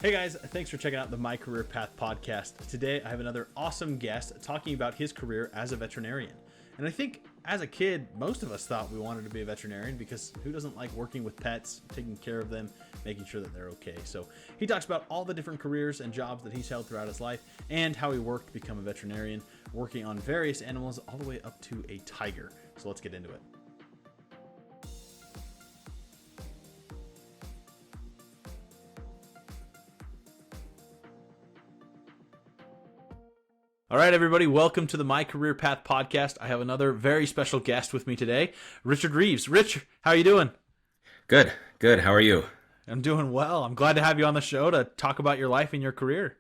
Hey guys, thanks for checking out the My Career Path podcast. Today I have another awesome guest talking about his career as a veterinarian. And I think as a kid, most of us thought we wanted to be a veterinarian because who doesn't like working with pets, taking care of them, making sure that they're okay. So he talks about all the different careers and jobs that he's held throughout his life and how he worked to become a veterinarian, working on various animals all the way up to a tiger. So let's get into it. All right, everybody, welcome to the My Career Path podcast. I have another very special guest with me today, Richard Reeves. Rich, how are you doing? Good. How are you? I'm doing well. I'm glad to have you on the show to talk about your life and your career.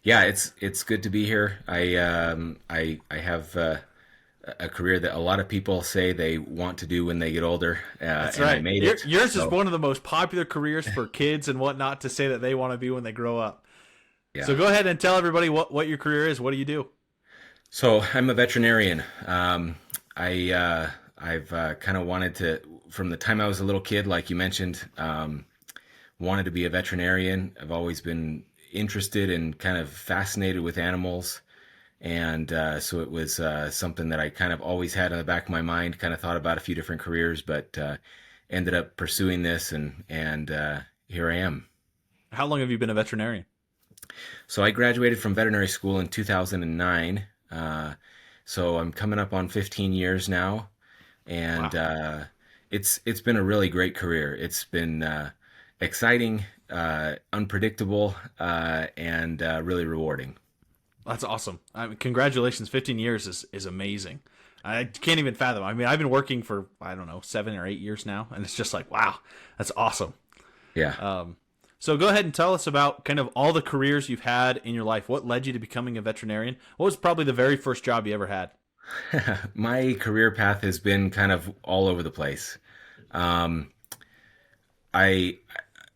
Yeah, it's good to be here. I have a career that a lot of people say they want to do when they get older. That's and right. I made it. Yours is So, one of the most popular careers for kids and whatnot to say that they want to be when they grow up. So yeah. go ahead and tell everybody what your career is. What do you do? So I'm a veterinarian. I've kind of wanted to, from the time I was a little kid, like you mentioned, wanted to be a veterinarian. I've always been interested and kind of fascinated with animals. And so it was something that I kind of always had in the back of my mind, kind of thought about a few different careers, but ended up pursuing this, and here I am. How long have you been a veterinarian? So I graduated from veterinary school in 2009. So I'm coming up on 15 years now, and Wow. it's been a really great career. It's been exciting, unpredictable, and really rewarding. That's awesome. I mean, congratulations. 15 years is amazing. I can't even fathom. I mean, I've been working for, I don't know, 7 or 8 years now, and it's just like, wow, that's awesome. Yeah. So go ahead and tell us about kind of all the careers you've had in your life. What led you to becoming a veterinarian? What was probably the very first job you ever had? My career path has been kind of all over the place. Um, I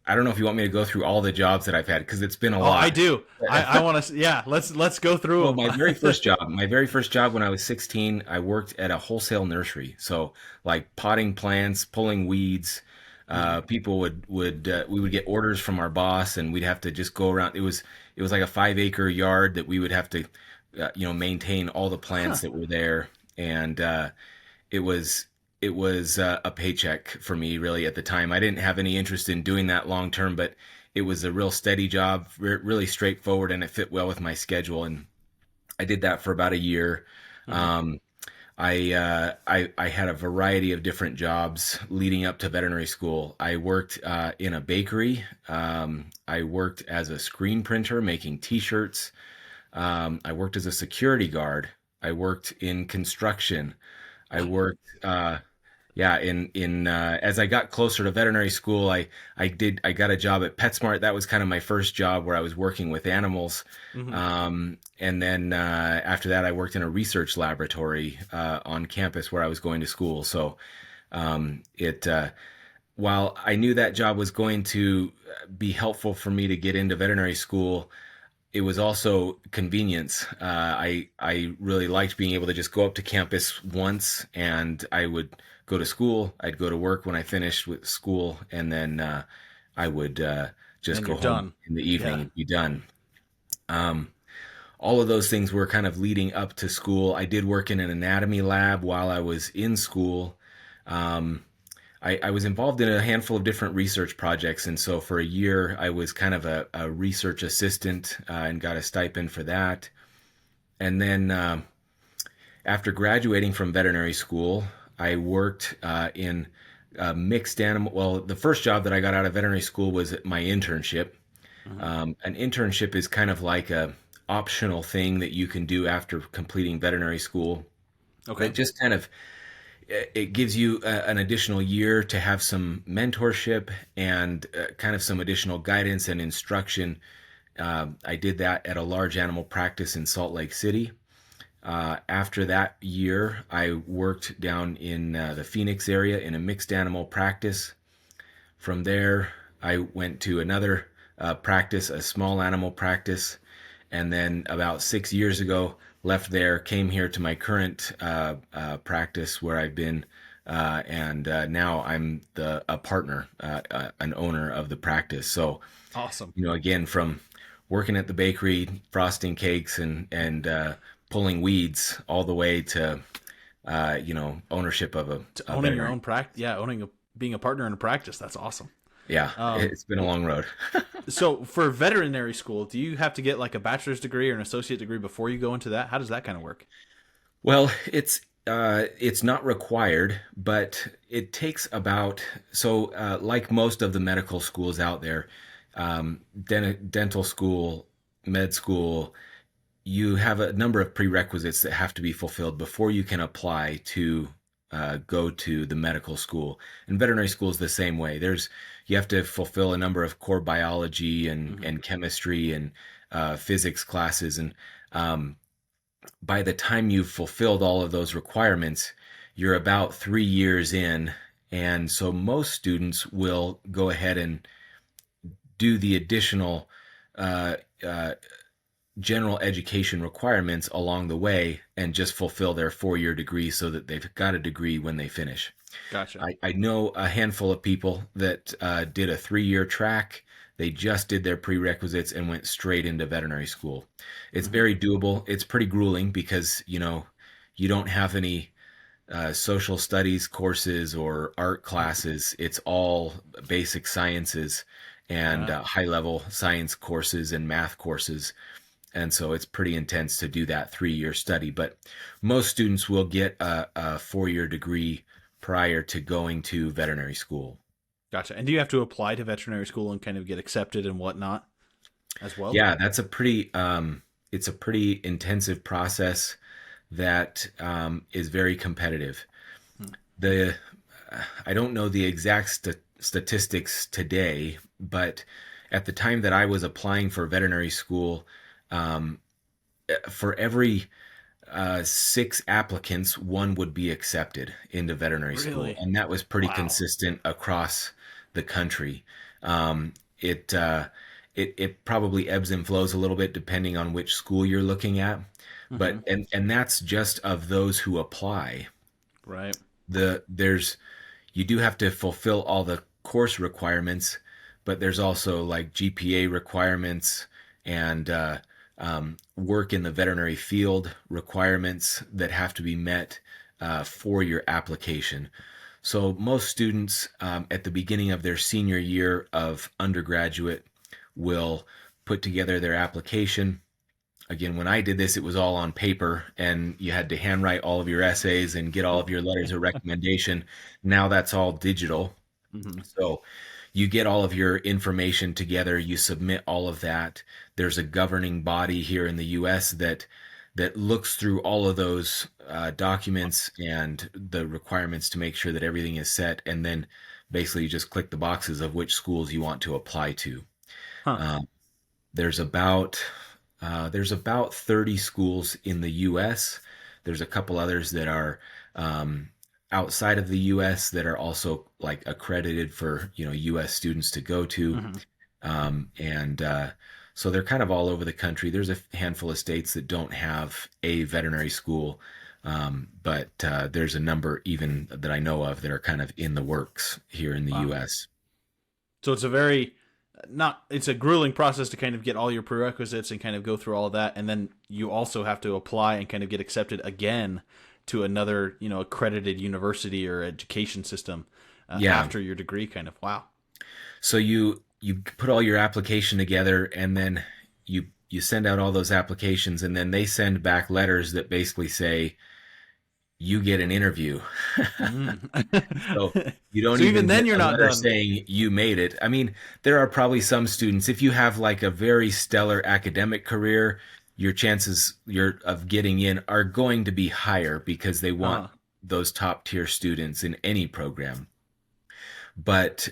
I don't know if you want me to go through all the jobs that I've had because it's been a Oh, I lot. do. I want to. Yeah, let's go through Well, them. my very first job when I was 16, I worked at a wholesale nursery. So like potting plants, pulling weeds. People we would get orders from our boss, and we'd have to just go around. It was like a 5 acre yard that we would have to, maintain all the Huh. plants that were there, and it was it was a paycheck for me really at the time. I didn't have any interest in doing that long term, but it was a real steady job, really straightforward, and it fit well with my schedule. And I did that for about a year. Hmm. Um, I had a variety of different jobs leading up to veterinary school. I worked in a bakery. I worked as a screen printer making T-shirts. I worked as a security guard. I worked in construction. I worked, yeah, in as I got closer to veterinary school, I got a job at PetSmart. That was kind of my first job where I was working with animals. Hmm. And then after that, I worked in a research laboratory on campus where I was going to school. So it while I knew that job was going to be helpful for me to get into veterinary school, it was also convenience. I really liked being able to just go up to campus once, and I would go to school. I'd go to work when I finished with school, and then I would just Then go you're home done. in the evening Yeah. and be done. Um, all of those things were kind of leading up to school. I did work in an anatomy lab while I was in school. Um, I was involved in a handful of different research projects, and so for a year I was kind of a research assistant and got a stipend for that. And then after graduating from veterinary school, I worked in mixed animal. Well, the first job that I got out of veterinary school was my internship. Hmm. An internship is kind of like a optional thing that you can do after completing veterinary school. Okay. That just kind of it gives you an additional year to have some mentorship and kind of some additional guidance and instruction. I did that at a large animal practice in Salt Lake City. After that year, I worked down in the Phoenix area in a mixed animal practice. From there, I went to another practice, a small animal practice, and then about 6 years ago, left there, came here to my current practice where I've been and now I'm a partner, an owner of the practice. So, Awesome. again, from working at the bakery, frosting cakes and pulling weeds, all the way to ownership of To a owning your veterinary. own practice, yeah, being a partner in a practice, that's awesome. Yeah, Um, it's been a long road. so for veterinary school, do you have to get like a bachelor's degree or an associate degree before you go into that? How does that kind of work? Well, it's not required, but it takes about like most of the medical schools out there, dental school, med school, you have a number of prerequisites that have to be fulfilled before you can apply to go to the medical school. And veterinary school is the same way. You have to fulfill a number of core biology Hmm. and chemistry and physics classes, and um, by the time you've fulfilled all of those requirements, you're about 3 years in. And so most students will go ahead and do the additional uh, uh, general education requirements along the way and just fulfill their 4 year degree so that they've got a degree when they finish. Gotcha. I know a handful of people that did a 3 year track. They just did their prerequisites and went straight into veterinary school. It's Hmm. very doable. It's pretty grueling because, you don't have any social studies courses or art classes. It's all basic sciences and Yeah. high level science courses and math courses. And so it's pretty intense to do that 3 year study. But most students will get a 4 year degree prior to going to veterinary school. Gotcha. And do you have to apply to veterinary school and kind of get accepted and whatnot as well? Yeah, that's it's a pretty intensive process that is very competitive. Hmm. The I don't know the exact statistics today, but at the time that I was applying for veterinary school, um, for every six applicants, one would be accepted into veterinary school, Really? and that was pretty Wow. consistent across the country. Um, it probably ebbs and flows a little bit depending on which school you're looking at, but Hmm. and that's just of those who apply. Right. There's you do have to fulfill all the course requirements, but there's also like GPA requirements and work in the veterinary field requirements that have to be met for your application. So most students at the beginning of their senior year of undergraduate will put together their application. Again, when I did this, it was all on paper and you had to handwrite all of your essays and get all of your letters of recommendation. Now that's all digital. Hmm. So you get all of your information together, you submit all of that. There's a governing body here in the US that looks through all of those documents and the requirements to make sure that everything is set, and then basically you just click the boxes of which schools you want to apply to. Huh. Um, there's about there's about 30 schools in the U.S. There's a couple others that are outside of the U.S. that are also like accredited for U.S. students to go to, Hmm. and so they're kind of all over the country. There's a handful of states that don't have a veterinary school, but there's a number even that I know of that are kind of in the works here in the Wow. U.S. So it's a very not it's a grueling process to kind of get all your prerequisites and kind of go through all of that, and then you also have to apply and kind of get accepted again to another accredited university or education system Yeah. after your degree. Kind of wow. So you put all your application together, and then you send out all those applications, and then they send back letters that basically say you get an interview. Mm. So you don't So even even then get you're a not letter done. saying you made it. I mean, there are probably some students, if you have like a very stellar academic career, your chances of getting in are going to be higher because they want Uh, those top tier students in any program. But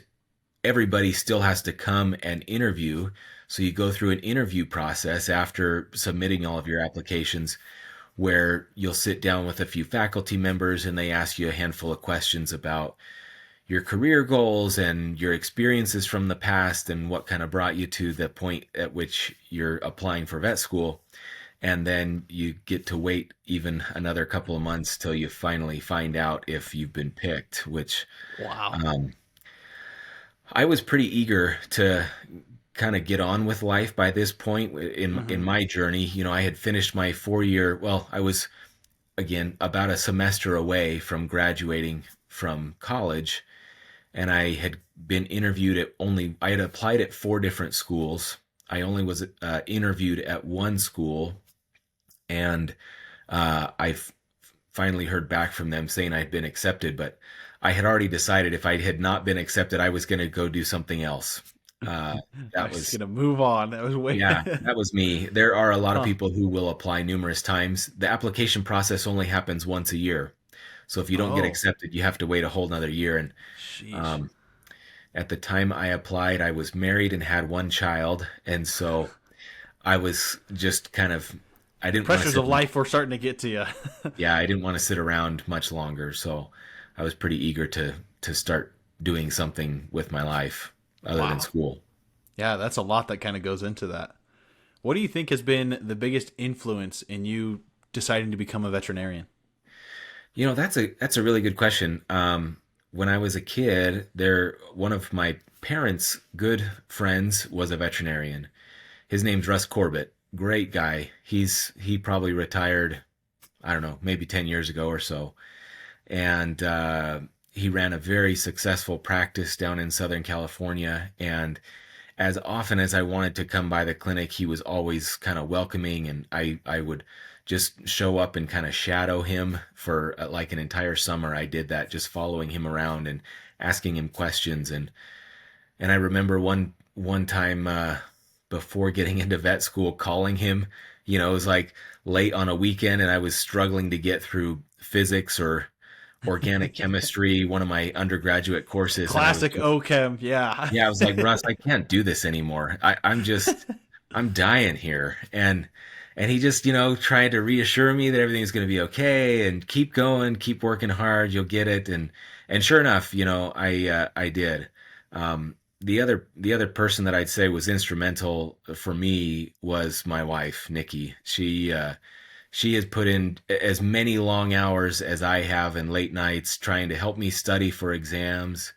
everybody still has to come and interview. So you go through an interview process after submitting all of your applications where you'll sit down with a few faculty members and they ask you a handful of questions about your career goals and your experiences from the past and what kind of brought you to the point at which you're applying for vet school. and then you get to wait even another couple of months till you finally find out if you've been picked, which Wow. um, I was pretty eager to kind of get on with life by this point in Hmm. my journey. I had finished my 4 year. Well, I was again about a semester away from graduating from college, and I had been interviewed at only. I had applied at four different schools. I only was interviewed at one school, and I finally heard back from them saying I'd been accepted, but I had already decided if I had not been accepted, I was going to go do something else. Uh, I that was was, gonna move on. That was way. yeah, that was me. There are a lot of Huh. people who will apply numerous times. The application process only happens once a year. So if you don't get Oh, accepted, you have to wait a whole nother year. And sheesh. um, at the time I applied, I was married and had one child. And so I was just kind of, I The didn't want to pressures sit. of life were starting to get to you. Yeah, I didn't want to sit around much longer, so I was pretty eager to start doing something with my life other than Wow. school. Yeah, that's a lot that kind of goes into that. What do you think has been the biggest influence in you deciding to become a veterinarian? That's a really good question. When I was a kid, one of my parents' good friends was a veterinarian. His name's Russ Corbett. Great guy. He probably retired, I don't know, maybe 10 years ago or so. And he ran a very successful practice down in Southern California. And as often as I wanted to come by the clinic, he was always kind of welcoming, and I would just show up and kind of shadow him for like an entire summer. I did that, just following him around and asking him questions. And I remember one time before getting into vet school, calling him. It was like late on a weekend, and I was struggling to get through physics or organic chemistry, one of my undergraduate courses, and I was Classic just, OChem, yeah. yeah, I was like, Russ, I can't do this anymore. I'm dying here. And he just, tried to reassure me that everything's going to be okay and keep going, keep working hard, you'll get it. And sure enough, I did. The other person that I'd say was instrumental for me was my wife, Nikki. She has put in as many long hours as I have and late nights trying to help me study for exams,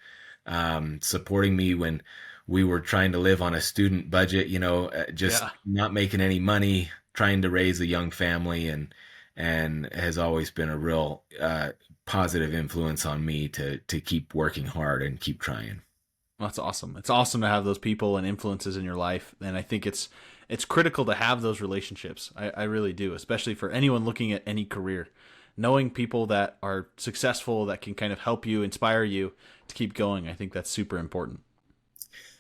supporting me when we were trying to live on a student budget, just Yeah. not making any money, trying to raise a young family, and has always been a real positive influence on me to keep working hard and keep trying. That's awesome. It's awesome to have those people and influences in your life, and I think it's critical to have those relationships. I really do, especially for anyone looking at any career. Knowing people that are successful that can kind of help you, inspire you to keep going, I think that's super important.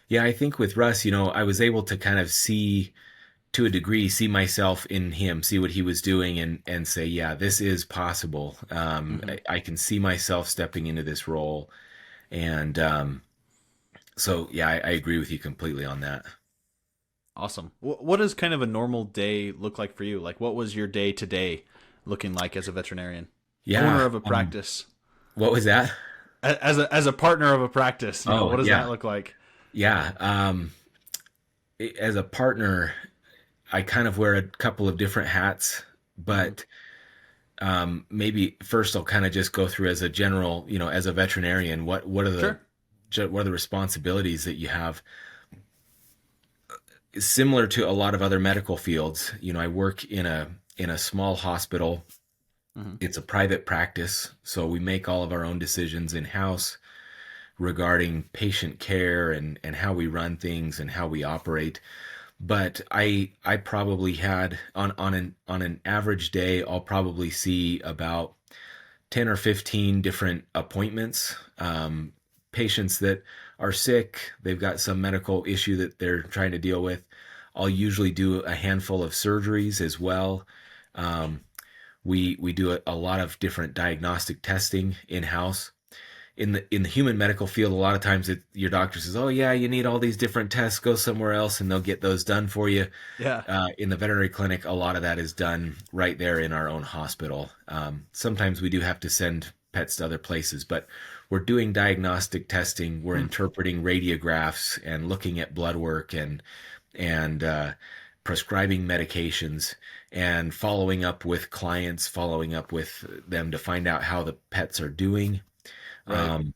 Yeah, I think with Russ, I was able to kind of see, to a degree, see myself in him, see what he was doing, and say, yeah, this is possible. Hmm. I can see myself stepping into this role, and so yeah, I agree with you completely on that. Awesome. What does kind of a normal day look like for you? Like, what was your day to day looking like as a veterinarian, owner Yeah. of a practice, What was that? as a partner of a practice? Oh, What does that yeah, look like? yeah. As a partner, I kind of wear a couple of different hats, Hmm. but maybe first I'll kind of just go through as a general, as a veterinarian, Sure. what are the responsibilities that you have? Similar to a lot of other medical fields, I work in a small hospital. Hmm. It's a private practice, so we make all of our own decisions in house regarding patient care and how we run things and how we operate. But I probably had on an average day, I'll probably see about 10 or 15 different appointments, patients that are sick, they've got some medical issue that they're trying to deal with. I'll usually do a handful of surgeries as well. Um, we do a lot of different diagnostic testing in house. In the human medical field, a lot of times your doctor says, "Oh yeah, you need all these different tests. Go somewhere else, and they'll get those done for you." Yeah. In the veterinary clinic, a lot of that is done right there in our own hospital. Sometimes we do have to send pets to other places, but we're doing diagnostic testing. We're Hmm. interpreting radiographs and looking at blood work and prescribing medications and following up with clients, following up with them to find out how the pets are doing. Right. Um,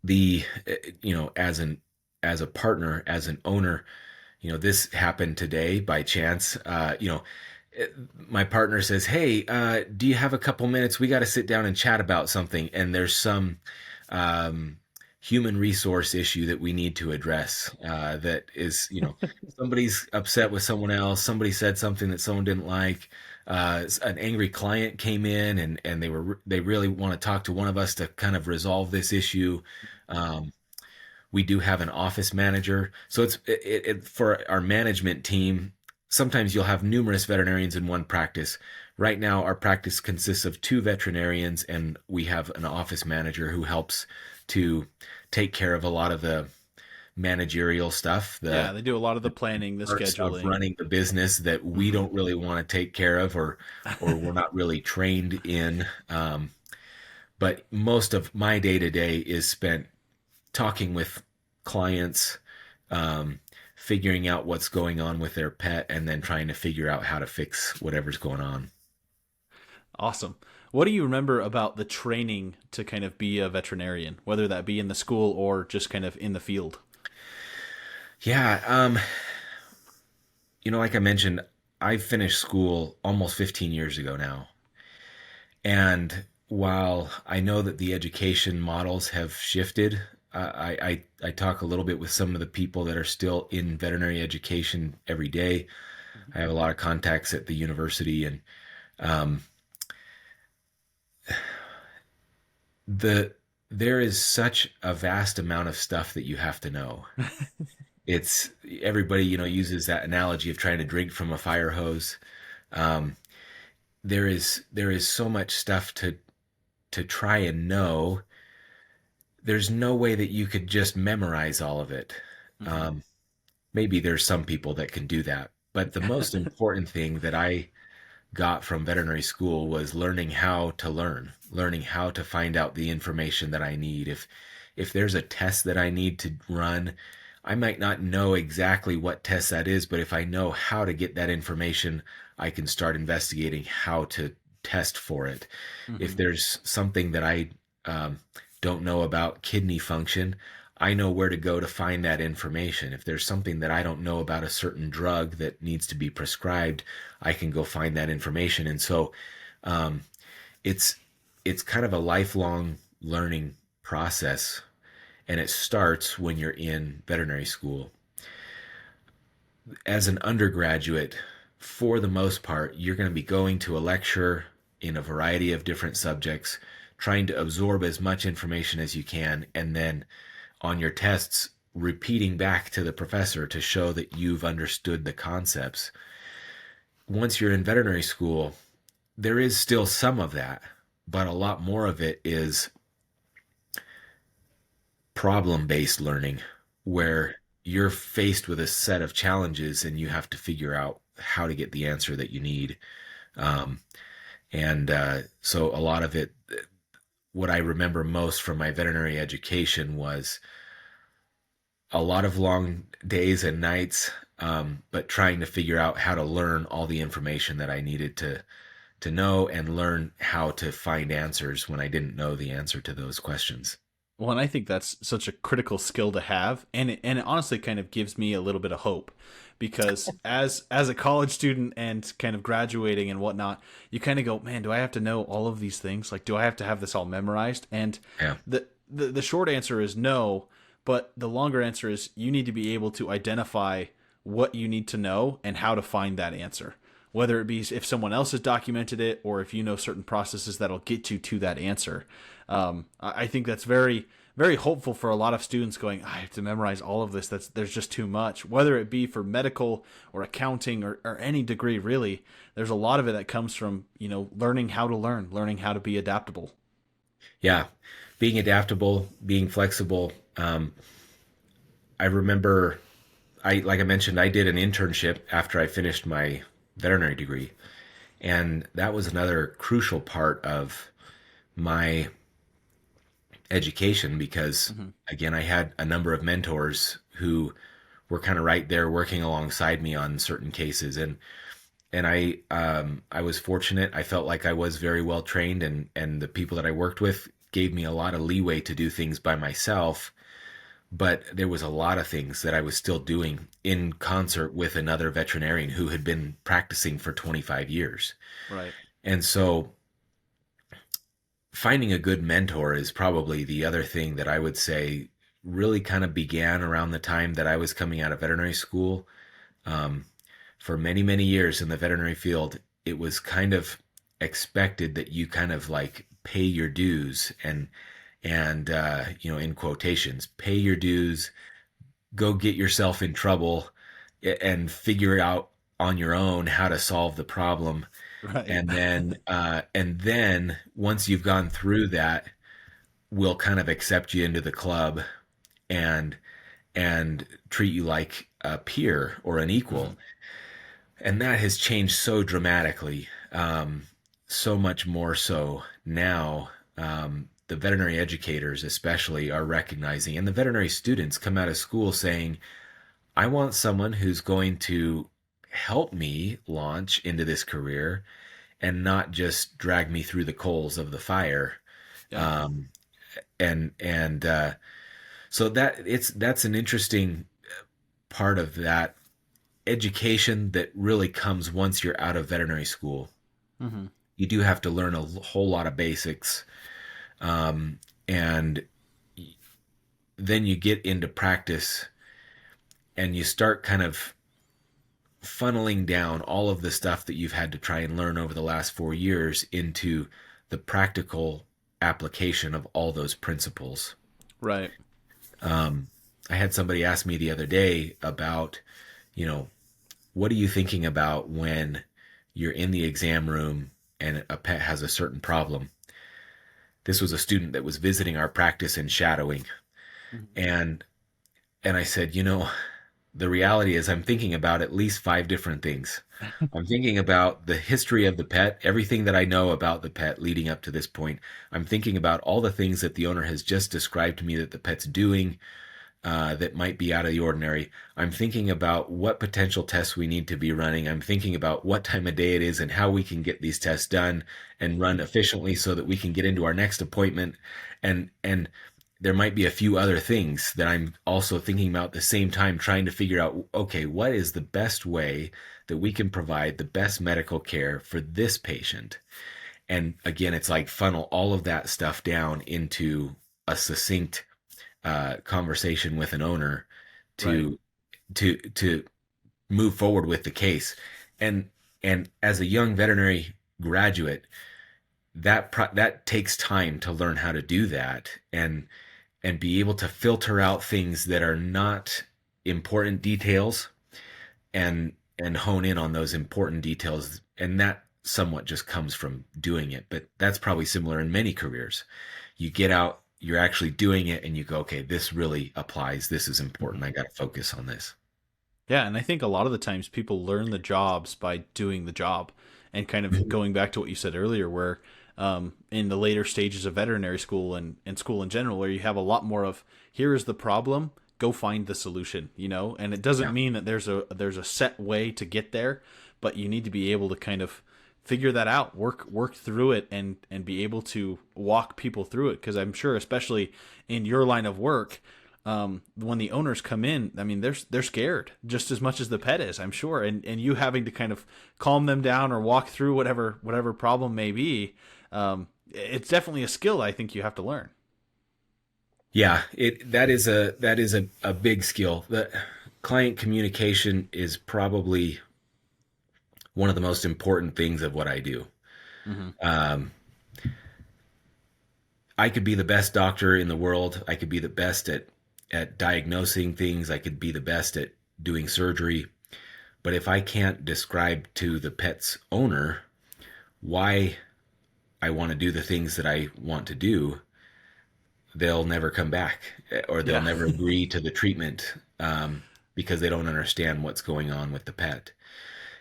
the as a partner, as an owner, this happened today by chance. My partner says, "Hey, do you have a couple minutes? We got to sit down and chat about something." And there's some um, human resource issue that we need to address. That is, somebody's upset with someone else. Somebody said something that someone didn't like. An angry client came in, and they really want to talk to one of us to kind of resolve this issue. Um, we do have an office manager, so for our management team. Sometimes you'll have numerous veterinarians in one practice. Right now, our practice consists of 2 veterinarians, and we have an office manager who helps to take care of a lot of the managerial stuff, Yeah, the they do a lot of the planning, the parts of scheduling. running the business that we Hmm. don't really want to take care of, or we're not really trained in. But most of my day to day is spent talking with clients, um, figuring out what's going on with their pet, and then trying to figure out how to fix whatever's going on. Awesome. What do you remember about the training to kind of be a veterinarian, whether that be in the school or just kind of in the field? Yeah, like I mentioned, I finished school almost 15 years ago now. And while I know that the education models have shifted, I talk a little bit with some of the people that are still in veterinary education every day. I have a lot of contacts at the university, and um, the there is such a vast amount of stuff that you have to know. It's everybody, uses that analogy of trying to drink from a fire hose. Um, there is so much stuff to try and know. There's no way that you could just memorize all of it. Hmm. Um, Maybe there's some people that can do that, but the most important thing that I got from veterinary school was learning how to learn, learning how to find out the information that I need. If there's a test that I need to run, I might not know exactly what test that is, but if I know how to get that information, I can start investigating how to test for it. If Hmm. there's something that I um, don't know about kidney function, I know where to go to find that information. If there's something that I don't know about a certain drug that needs to be prescribed, I can go find that information. And so um, it's it's kind of a lifelong learning process, and it starts when you're in veterinary school. As an undergraduate, for the most part, you're going to be going to a lecture in a variety of different subjects, trying to absorb as much information as you can, and then on your tests, repeating back to the professor to show that you've understood the concepts. Once you're in veterinary school, there is still some of that, but a lot more of it is problem based learning, where you're faced with a set of challenges and you have to figure out how to get the answer that you need. Um, so a lot of it, what I remember most from my veterinary education was a lot of long days and nights, but trying to figure out how to learn all the information that I needed to know, and learn how to find answers when I didn't know the answer to those questions. Well, and I think that's such a critical skill to have, and it honestly kind of gives me a little bit of hope, because as a college student and kind of graduating and whatnot, you kind of go, man, do I have to know all of these things? Like, do I have to have this all memorized? And Yeah. the short answer is no, but the longer answer is you need to be able to identify what you need to know and how to find that answer. Whether it be if someone else has documented it or if you know certain processes that'll get you to that answer. I think that's very, very hopeful for a lot of students going, I have to memorize all of this. There's just too much. Whether it be for medical or accounting or any degree, really, there's a lot of it that comes from, learning how to learn, learning how to be adaptable. Yeah. Being adaptable, being flexible. I remember like I mentioned, I did an internship after I finished my veterinary degree. And that was another crucial part of my education because, Hmm. again, I had a number of mentors who were kind of right there working alongside me on certain cases. And I was fortunate. I felt like I was very well trained, and the people that I worked with gave me a lot of leeway to do things by myself. But there was a lot of things that I was still doing in concert with another veterinarian who had been practicing for 25 years. Right. And so finding a good mentor is probably the other thing that I would say really kind of began around the time that I was coming out of veterinary school. Um, for many, many years in the veterinary field, it was kind of expected that you kind of like pay your dues and in quotations, pay your dues, go get yourself in trouble and figure out on your own how to solve the problem. Right. And then once you've gone through that, we'll kind of accept you into the club and and treat you like a peer or an equal. Mhm. And that has changed so dramatically, so much more so now. The veterinary educators, especially, are recognizing, and the veterinary students come out of school saying, I want someone who's going to help me launch into this career and not just drag me through the coals of the fire. Yeah. Um, and so that's an interesting part of that education that really comes once you're out of veterinary school. Hmm. You do have to learn a whole lot of basics, and then you get into practice and you start kind of funneling down all of the stuff that you've had to try and learn over the last 4 years into the practical application of all those principles. Right. Um, I had somebody ask me the other day about, you know, what are you thinking about when you're in the exam room and a pet has a certain problem? This was a student that was visiting our practice and shadowing. Mhm. And and I said, you know, the reality is I'm thinking about at least five different things. I'm thinking about the history of the pet, everything that I know about the pet leading up to this point. I'm thinking about all the things that the owner has just described to me that the pet's doing, that might be out of the ordinary. I'm thinking about what potential tests we need to be running. I'm thinking about what time of day it is and how we can get these tests done and run efficiently so that we can get into our next appointment. And there might be a few other things that I'm also thinking about at the same time, trying to figure out, okay, what is the best way that we can provide the best medical care for this patient? And again, it's like funnel all of that stuff down into a succinct conversation with an owner Right. to to move forward with the case. And and as a young veterinary graduate, that takes time to learn how to do that and be able to filter out things that are not important details and hone in on those important details. And that somewhat just comes from doing it, but that's probably similar in many careers. You get out, you're actually doing it, and you go, okay, this really applies, this is important, Mhm. I got to focus on this. Yeah, and I think a lot of the times people learn the jobs by doing the job, and kind of Mhm. going back to what you said earlier, where in the later stages of veterinary school and school in general, where you have a lot more of here is the problem, go find the solution, and it doesn't Yeah. mean that there's a set way to get there, but you need to be able to kind of figure that out, work through it, and be able to walk people through it, because I'm sure, especially in your line of work, when the owners come in, I mean, they're scared just as much as the pet is, I'm sure, and you having to kind of calm them down or walk through whatever problem may be. It's definitely a skill I think you have to learn. Yeah, it that is a big skill. The client communication is probably one of the most important things of what I do. Hmm. Um, I could be the best doctor in the world. I could be the best at diagnosing things. I could be the best at doing surgery. But if I can't describe to the pet's owner why I want to do the things that I want to do, they'll never come back, or they'll Yeah. never agree to the treatment, because they don't understand what's going on with the pet.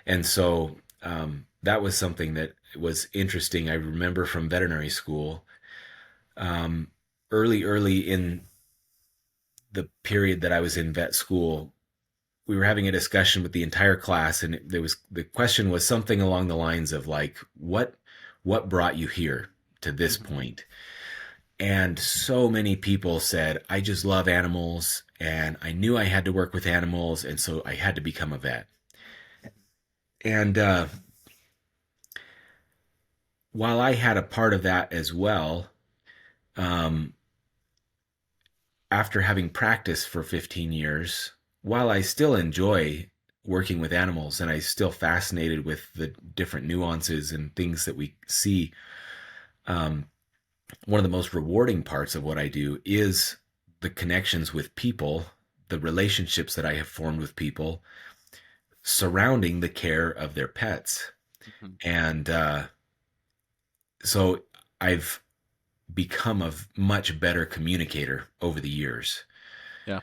And so that was something that was interesting. I remember from veterinary school, um, early in the period that I was in vet school, we were having a discussion with the entire class, and the question was something along the lines of like, what brought you here to this Hmm. point? And so many people said, I just love animals, and I knew I had to work with animals, and so I had to become a vet. And while I had a part of that as well, um, after having practiced for 15 years, while I still enjoy working with animals and I still fascinated with the different nuances and things that we see, um, one of the most rewarding parts of what I do is the connections with people, the relationships that I have formed with people surrounding the care of their pets. Hmm. And so I've become a much better communicator over the years. Yeah.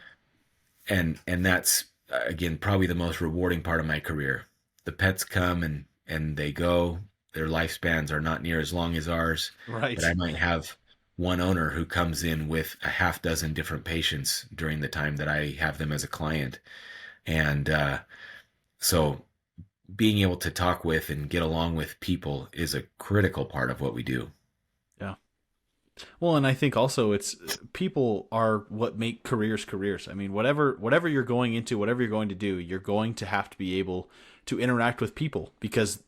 And that's again probably the most rewarding part of my career. The pets come and they go. Their lifespans are not near as long as ours, but I Right. might have one owner who comes in with a half dozen different patients during the time that I have them as a client. And so being able to talk with and get along with people is a critical part of what we do. Yeah. Well, and I think also it's people are what make careers careers. I mean, whatever you're going into, whatever you're going to do, you're going to have to be able to interact with people because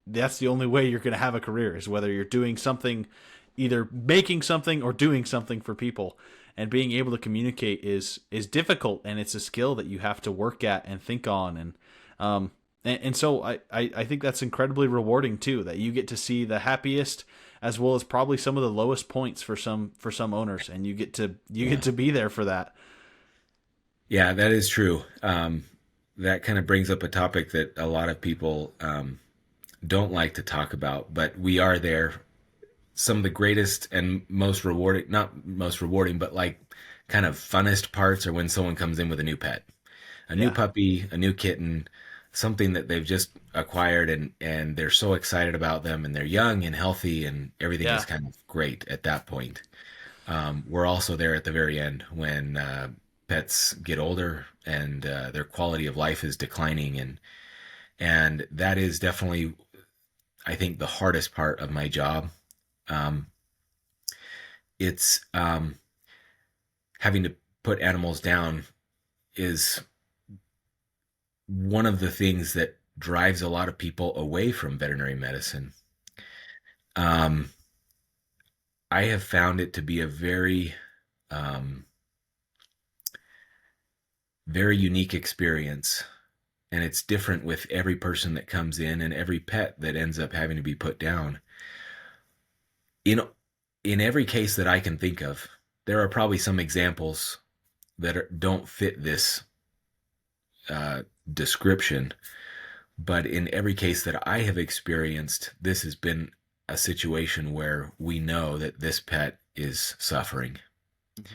that's the only way you're going to have a career is whether you're doing something, either making something or doing something for people. And being able to communicate is difficult, and it's a skill that you have to work at and think on, and so I think that's incredibly rewarding too. That you get to see the happiest as well as probably some of the lowest points for some owners, and you get Yeah. to be there for that. Yeah, that is true. That kind of brings up a topic that a lot of people don't like to talk about, but we are there. Some of the greatest and most rewarding, not most rewarding, but like kind of funnest parts are when someone comes in with a new pet, a new Yeah, puppy, a new kitten, something that they've just acquired and they're so excited about them and they're young and healthy and everything is yeah, kind of great at that point. We're also there at the very end when pets get older and their quality of life is declining and that is definitely I think the hardest part of my job. Um, it's having to put animals down is one of the things that drives a lot of people away from veterinary medicine. Um, I have found it to be a um, very unique experience, and it's different with every person that comes in and every pet that ends up having to be put down. In in every case that I can think of, there are probably some examples that don't fit this uh, description. But in every case that I have experienced, this has been a situation where we know that this pet is suffering. mhm,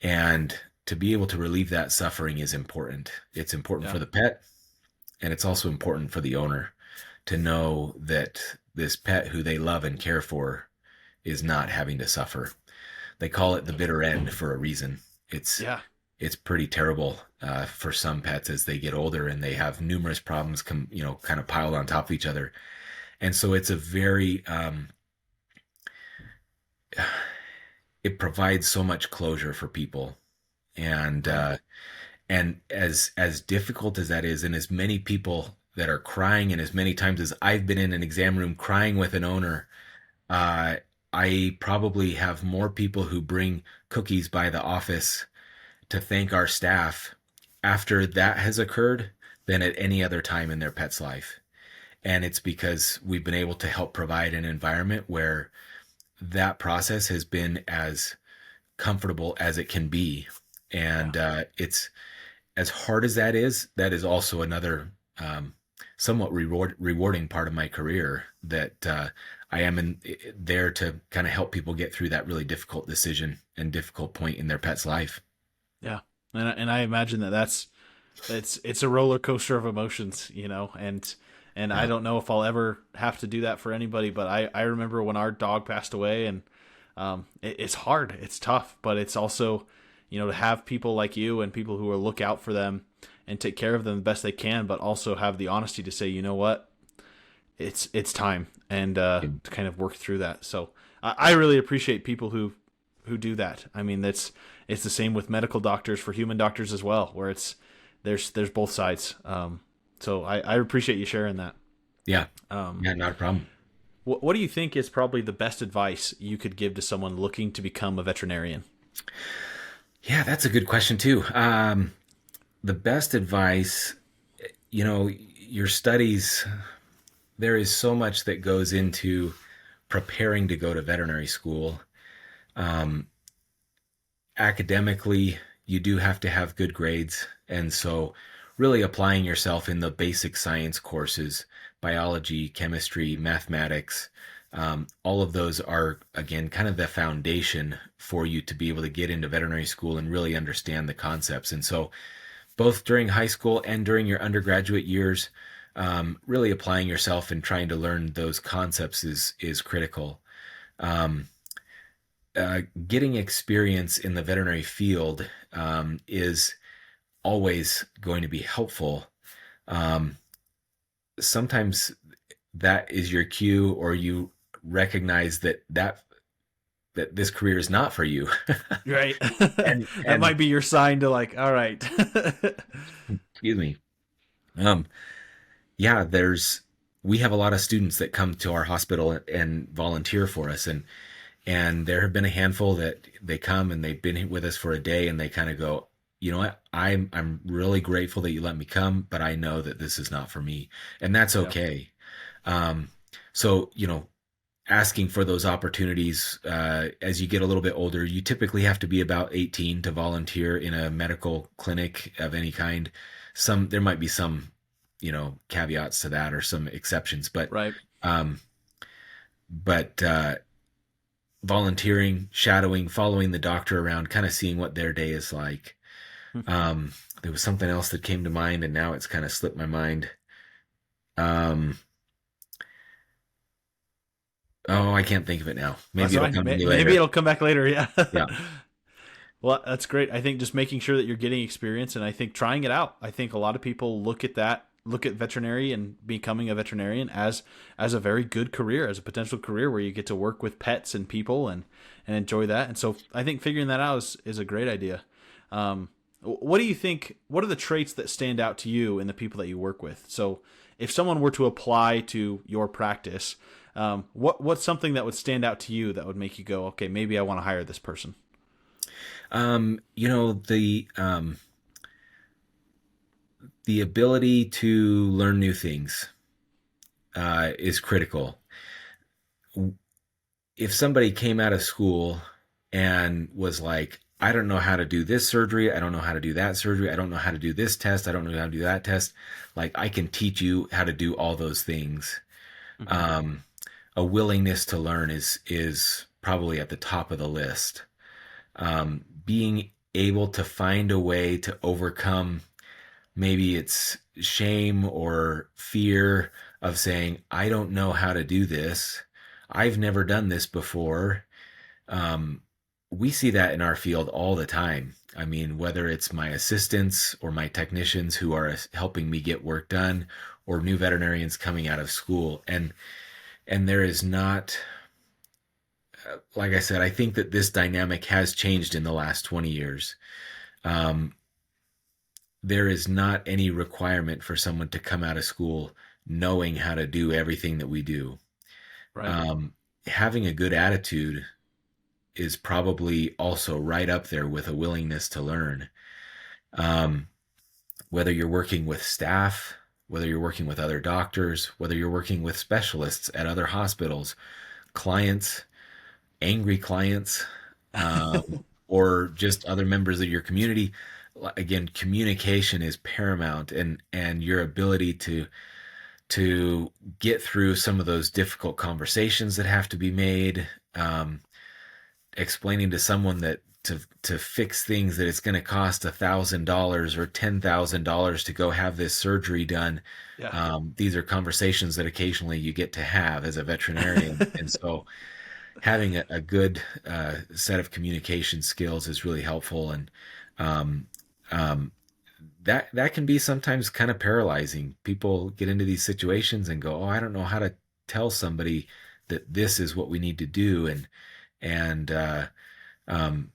And to be able to relieve that suffering is important. It's important yeah, for the pet, and it's also important for the owner to know that this pet who they love and care for is not having to suffer. They call it the bitter end for a reason. It's yeah, it's pretty terrible for some pets as they get older and they have numerous problems kind of piled on top of each other, and so it's a very it provides so much closure for people, and right, as difficult as that is, and as many people that are crying, and as many times as I've been in an exam room crying with an owner, uh, I probably have more people who bring cookies by the office to thank our staff after that has occurred than at any other time in their pet's life. And it's because we've been able to help provide an environment where that process has been as comfortable as it can be. yeah, And it's as hard as that is also another somewhat rewarding part of my career that I am there to kind of help people get through that really difficult decision and difficult point in their pet's life. yeah. And I imagine that's it's a roller coaster of emotions, you know, and I Yeah. don't know if I'll ever have to do that for anybody, but I remember when our dog passed away, and it's hard, it's tough, but it's also, you know, to have people like you and people who will look out for them and take care of them the best they can, but also have the honesty to say, you know what, it's time, and to kind of work through that. So I really appreciate people who do that. I mean, it's the same with medical doctors for human doctors as well, where there's both sides. So I appreciate you sharing that. Yeah. Yeah, not a problem. What do you think is probably the best advice you could give to someone looking to become a veterinarian? Yeah, that's a good question too. The best advice, your studies, there is so much that goes into preparing to go to veterinary school. Um, Academically, you do have to have good grades. And so, really applying yourself in the basic science courses, biology, chemistry, mathematics, all of those are, again, kind of the foundation for you to be able to get into veterinary school and really understand the concepts. And so, both during high school and during your undergraduate years, really applying yourself and trying to learn those concepts is critical. Um, Getting experience in the veterinary field is always going to be helpful. Um, Sometimes that is your cue, or you recognize that this career is not for you. Right. and That and might be your sign to like, all right. excuse me. Um, yeah, we have a lot of students that come to our hospital and volunteer for us, and there have been a handful that they come and they've been with us for a day and they kind of go, you know what, I'm really grateful that you let me come, but I know that this is not for me, and that's Yeah. okay. Um, so asking for those opportunities as you get a little bit older. You typically have to be about 18 to volunteer in a medical clinic of any kind. There might be some caveats to that or some exceptions, but Right. um, but volunteering, shadowing, following the doctor around, kind of seeing what their day is like. Um, there was something else that came to mind, and now it's kind of slipped my mind. Um, oh, I can't think of it now. That's Maybe it'll fine. come to me Maybe later. it'll come back later. Yeah. Yeah. Well, that's great. I think just making sure that you're getting experience, and I think trying it out. I think a lot of people look at veterinary and becoming a veterinarian as a very good career, as a potential career where you get to work with pets and people and enjoy that. And so I think figuring that out is a great idea. What do you think? What are the traits that stand out to you in the people that you work with? So if someone were to apply to your practice, what's something that would stand out to you that would make you go, okay, maybe I want to hire this person? The ability to learn new things is critical. If somebody came out of school and was like, I don't know how to do this surgery, I don't know how to do that surgery, I don't know how to do this test, I don't know how to do that test, like I can teach you how to do all those things. Mm-hmm. Um, a willingness to learn is probably at the top of the list. Being able to find a way to overcome, maybe it's shame or fear of saying, I don't know how to do this. I've never done this before. Um, we see that in our field all the time. I mean, whether it's my assistants or my technicians who are helping me get work done, or new veterinarians coming out of school. And there is not, like I said, I think that this dynamic has changed in the last 20 years. Um, there is not any requirement for someone to come out of school knowing how to do everything that we do. Right. Um, Having a good attitude is probably also right up there with a willingness to learn. Um, Whether you're working with staff, whether you're working with other doctors, whether you're working with specialists at other hospitals, clients, angry clients, or just other members of your community. Again, communication is paramount, and your ability to get through some of those difficult conversations that have to be made, explaining to someone that to fix things that it's going to cost $1,000 or $10,000 to go have this surgery done. Yeah. These are conversations that occasionally you get to have as a veterinarian, and so having a good set of communication skills is really helpful. And um, um, that can be sometimes kind of paralyzing. People get into these situations and go, "Oh, I don't know how to tell somebody that this is what we need to do," and um,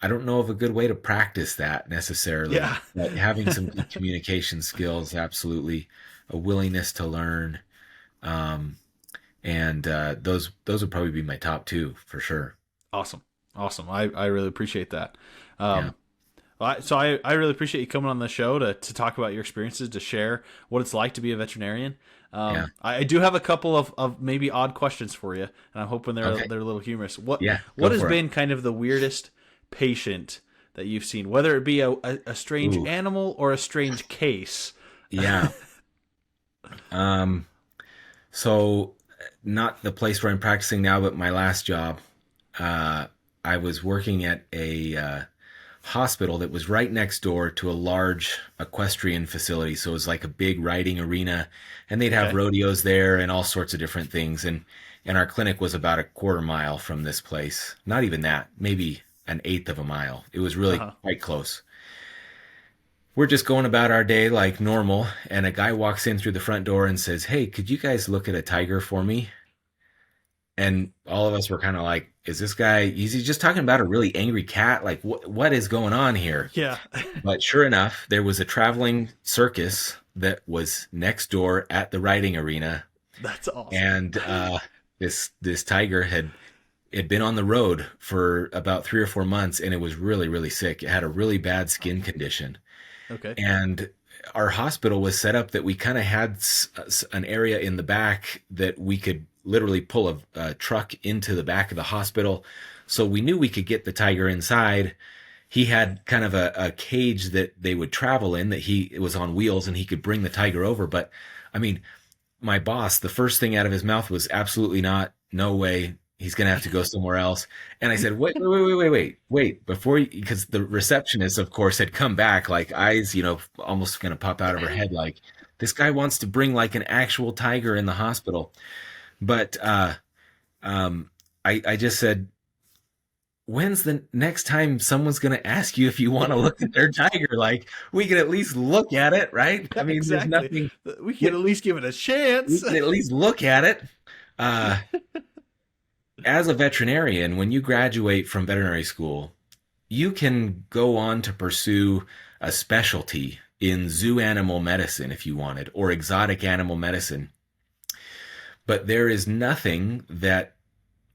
I don't know of a good way to practice that necessarily. Yeah. But having some good communication skills, absolutely, a willingness to learn, um, and those would probably be my top two for sure. Awesome. Awesome. I really appreciate that. Yeah, Um, I really appreciate you coming on the show to talk about your experiences, to share what it's like to be a veterinarian. yeah, I do have a couple of maybe odd questions for you, and I'm hoping okay, they're a little humorous. What yeah, what go has for it. been kind of the weirdest patient that you've seen, whether it be a strange Ooh, animal or a strange case? yeah. Um, so not the place where I'm practicing now, but my last job. Uh, I was working at a hospital that was right next door to a large equestrian facility. So it was like a big riding arena, and they'd have Okay. rodeos there and all sorts of different things. And our clinic was about a quarter mile from this place. Not even that, maybe an eighth of a mile. It was Uh really huh. quite close. We're just going about our day like normal, and a guy walks in through the front door and says, "Hey, could you guys look at a tiger for me?" And all of us were kind of like, "Is this guy? Is he just talking about a really angry cat? Like, what is going on here?" Yeah. But sure enough, there was a traveling circus that was next door at the riding arena, That's awesome. and this tiger had been on the road for about 3 or 4 months, and it was really sick. It had a really bad skin condition, Okay. and our hospital was set up that we kind of had an area in the back that we could literally pull a truck into the back of the hospital. So we knew we could get the tiger inside. He had kind of a cage that they would travel in, that he it was on wheels, and he could bring the tiger over. But I mean, my boss, the first thing out of his mouth was absolutely not, no way, he's going to have to go somewhere else. And I said, wait, before you, because the receptionist, of course, had come back, like eyes, almost going to pop out of her head, like, this guy wants to bring like an actual tiger in the hospital. But um, I just said, when's the next time someone's going to ask you if you want to look at their tiger? Like, we can at least look at it, right? I Yeah, mean, there's exactly. nothing, We can we, at least give it a we chance. can at least look at it. Uh, as a veterinarian, when you graduate from veterinary school, you can go on to pursue a specialty in zoo animal medicine if you wanted, or exotic animal medicine. But there is nothing that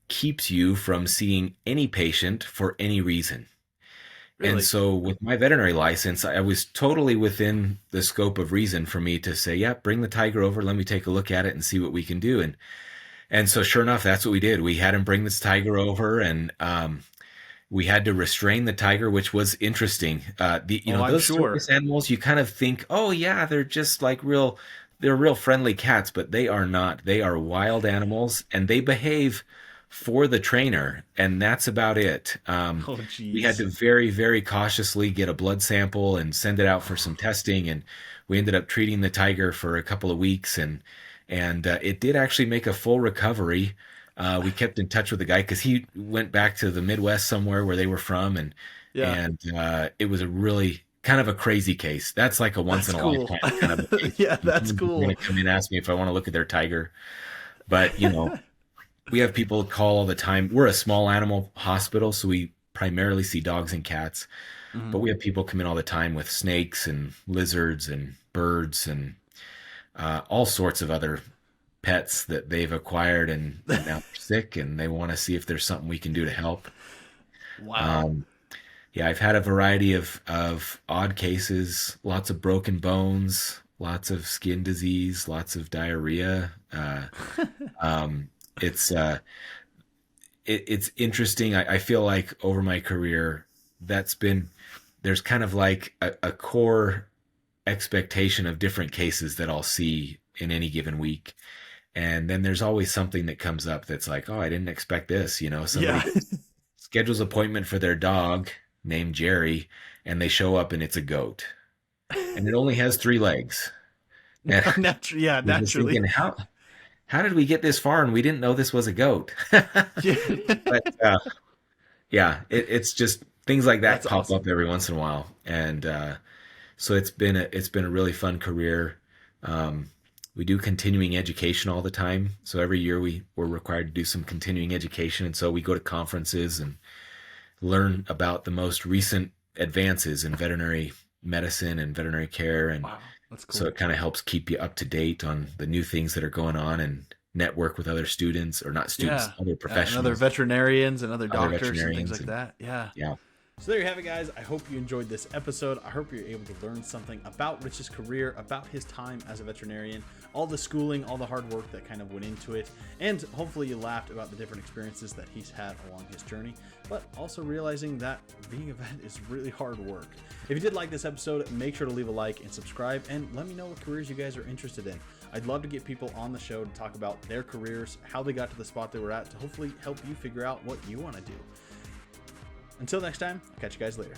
keeps you from seeing any patient for any reason. And Really? so with my veterinary license, I was totally within the scope of reason for me to say, yeah, bring the tiger over, let me take a look at it and see what we can do. And so sure enough, that's what we did. We had him bring this tiger over, and we had to restrain the tiger, which was interesting. Oh, I'm Those sure. circus animals, you kind of think, oh yeah, they're just like they're real friendly cats, but they are not. They are wild animals, and they behave for the trainer, and that's about it. Oh, We had jeez. to very cautiously get a blood sample and send it out for some testing, and we ended up treating the tiger for a couple of weeks, and it did actually make a full recovery. We kept in touch with the guy because he went back to the Midwest somewhere where they were from, and Yeah, and it was a really kind of a crazy case. That's like a once that's in a cool. lifetime kind of a case. Yeah, that's Someone's going to cool. come in and ask me if I want to look at their tiger. But we have people call all the time. We're a small animal hospital, so we primarily see dogs and cats. Mhm. But we have people come in all the time with snakes and lizards and birds and all sorts of other pets that they've acquired, and now they're sick, and they want to see if there's something we can do to help. Wow. Um, yeah, I've had a variety of odd cases, lots of broken bones, lots of skin disease, lots of diarrhea. Um, it's it's interesting. I feel like over my career, that's been there's kind of like a core expectation of different cases that I'll see in any given week. And then there's always something that comes up that's like, oh, I didn't expect this. Yeah. Somebody schedules appointment for their dog named Jerry, and they show up and it's a goat, and it only has 3 legs. And Yeah, you're just naturally. thinking, how did we get this far and we didn't know this was a goat? Yeah. But yeah, it's just things like that That's pop up awesome. every once in a while, and So it's been a really fun career. We do continuing education all the time. So every year we're required to do some continuing education. And so we go to conferences and learn about the most recent advances in veterinary medicine and veterinary care. And Wow, that's so cool. it kind of helps keep you up to date on the new things that are going on and network with other students, or not students, Yeah. other And other professionals, veterinarians and other other doctors and things veterinarians. like And that. Yeah. yeah, So there you have it, guys. I hope you enjoyed this episode. I hope you're able to learn something about Rich's career, about his time as a veterinarian, all the schooling, all the hard work that kind of went into it, and hopefully you laughed about the different experiences that he's had along his journey, but also realizing that being a vet is really hard work. If you did like this episode, make sure to leave a like and subscribe, and let me know what careers you guys are interested in. I'd love to get people on the show to talk about their careers, how they got to the spot they were at, to hopefully help you figure out what you want to do. Until next time, I'll catch you guys later.